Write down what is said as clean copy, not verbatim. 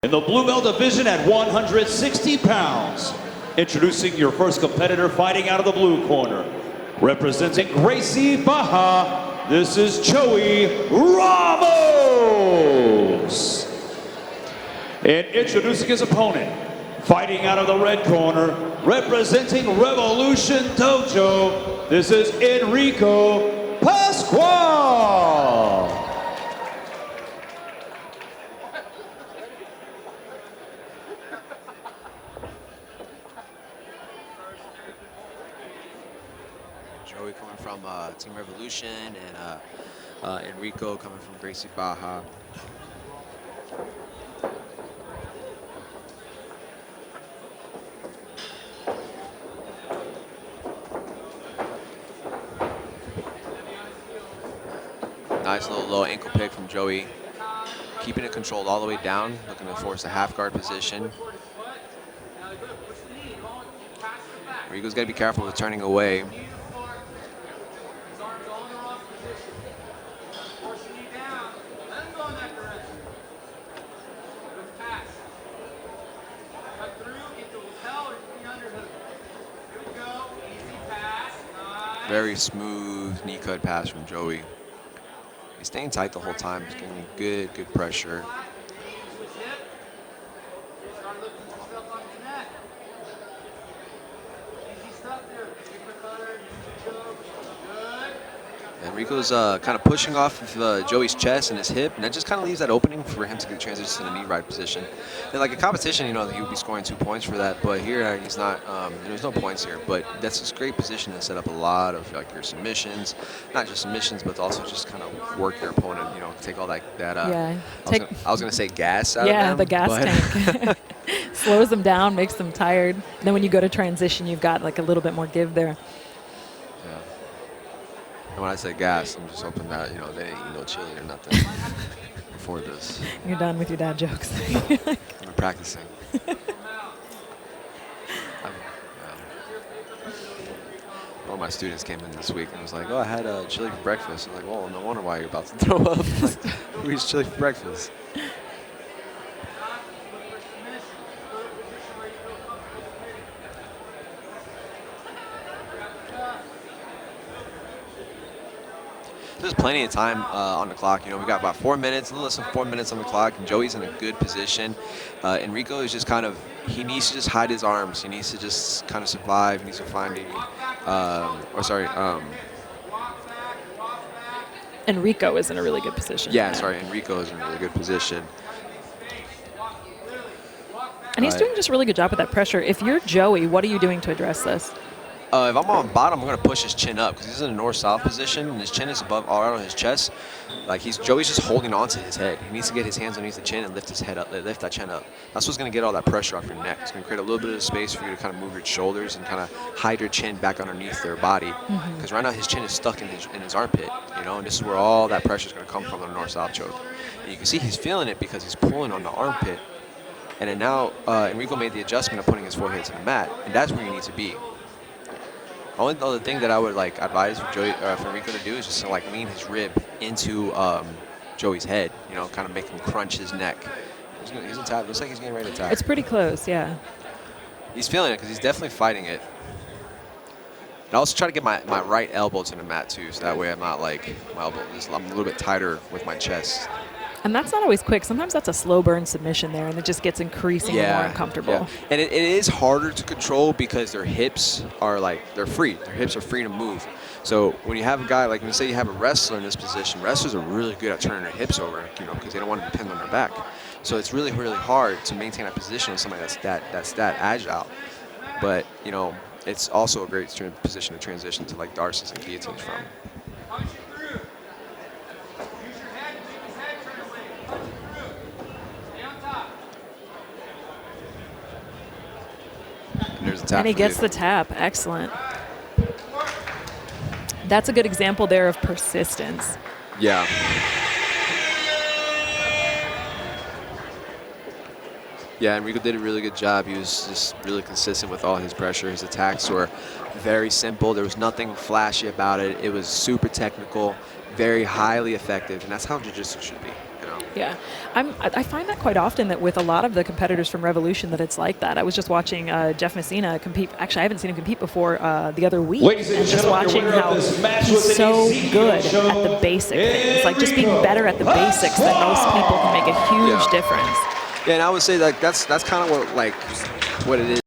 In the blue belt division at 160 pounds, introducing your first competitor fighting out of the blue corner. Representing Gracie Baja, this is Joey Ramos. And introducing his opponent, fighting out of the red corner, representing Revolution Dojo, this is Enrico Pascual. Joey coming from Team Revolution, and Enrico coming from Gracie Baja. Nice little low ankle pick from Joey. Keeping it controlled all the way down, looking to force a half guard position. Enrico's got to be careful with turning away. Very smooth knee cut pass from Joey. He's staying tight the whole time. He's getting good pressure. Enrico's kind of pushing off of Joey's chest and his hip, and that just kind of leaves that opening for him to transition to the knee right position. And like a competition, you know, he would be scoring 2 points for that, but here he's not. There's no points here, but that's just a great position to set up a lot of like your submissions, not just submissions, but also just kind of work your opponent. You know, take all that. Yeah. I was gonna say gas out of them. Yeah, the gas tank. Slows them down, makes them tired. Then when you go to transition, you've got like a little bit more give there. And when I say gas, I'm just hoping that, you know, they ain't eating no chili or nothing before this. You're done with your dad jokes. I'm practicing. One of my students came in this week and was like, "Oh, I had chili for breakfast." I'm like, "Well, no wonder why you're about to throw up." Like, who eats chili for breakfast? There's plenty of time on the clock. You know, we got about 4 minutes, a little less than 4 minutes on the clock, and Joey's in a good position. Enrico is just kind of, he needs to just hide his arms. He needs to just kind of survive. He needs to find Enrico is in a really good position. Yeah, sorry, Enrico is in a really good position. And he's doing just a really good job with that pressure. If you're Joey, what are you doing to address this? If I'm on bottom, I'm going to push his chin up because he's in a north-south position, and his chin is above, all right on his chest. Like Joey's just holding on to his head. He needs to get his hands underneath the chin and lift his head up, lift that chin up. That's what's going to get all that pressure off your neck. It's going to create a little bit of space for you to kind of move your shoulders and kind of hide your chin back underneath their body. Because right now his chin is stuck in his armpit, you know, and this is where all that pressure is going to come from on the north-south choke. And you can see he's feeling it because he's pulling on the armpit. And then now Enrico made the adjustment of putting his forehead to the mat, and that's where you need to be. Only other thing that I would like advise for Enrico to do is just to like lean his rib into Joey's head, you know, kind of make him crunch his neck. He's in tap. Looks like he's getting ready to tap. It's pretty close, yeah. He's feeling it because he's definitely fighting it. And I also try to get my right elbow to the mat too, so that way I'm not like I'm a little bit tighter with my chest. And that's not always quick. Sometimes that's a slow burn submission there, and it just gets increasingly more uncomfortable. Yeah. And it is harder to control because their hips are like, they're free. Their hips are free to move. So when you have a guy, like when you say you have a wrestler in this position, wrestlers are really good at turning their hips over, you know, because they don't want to depend on their back. So it's really, really hard to maintain that position with somebody that's that agile. But, you know, it's also a great position to transition to like Darces and guillotines from. And he gets the tap. Excellent. That's a good example there of persistence. Yeah. Yeah, Enrico did a really good job. He was just really consistent with all his pressure. His attacks were very simple. There was nothing flashy about it. It was super technical, very highly effective, and that's how Jiu-Jitsu should be, you know. Yeah, I find that quite often that with a lot of the competitors from Revolution that it's like that. I was just watching Jeff Messina compete. Actually, I haven't seen him compete before the other week. Ladies and and just gentlemen, watching your winner how of this match he's was so Ezekiel good Show, at the basic things. Like just being Enrico better at the basics than most people can make a huge Yeah. difference. Yeah, and I would say that that's kind of what it is.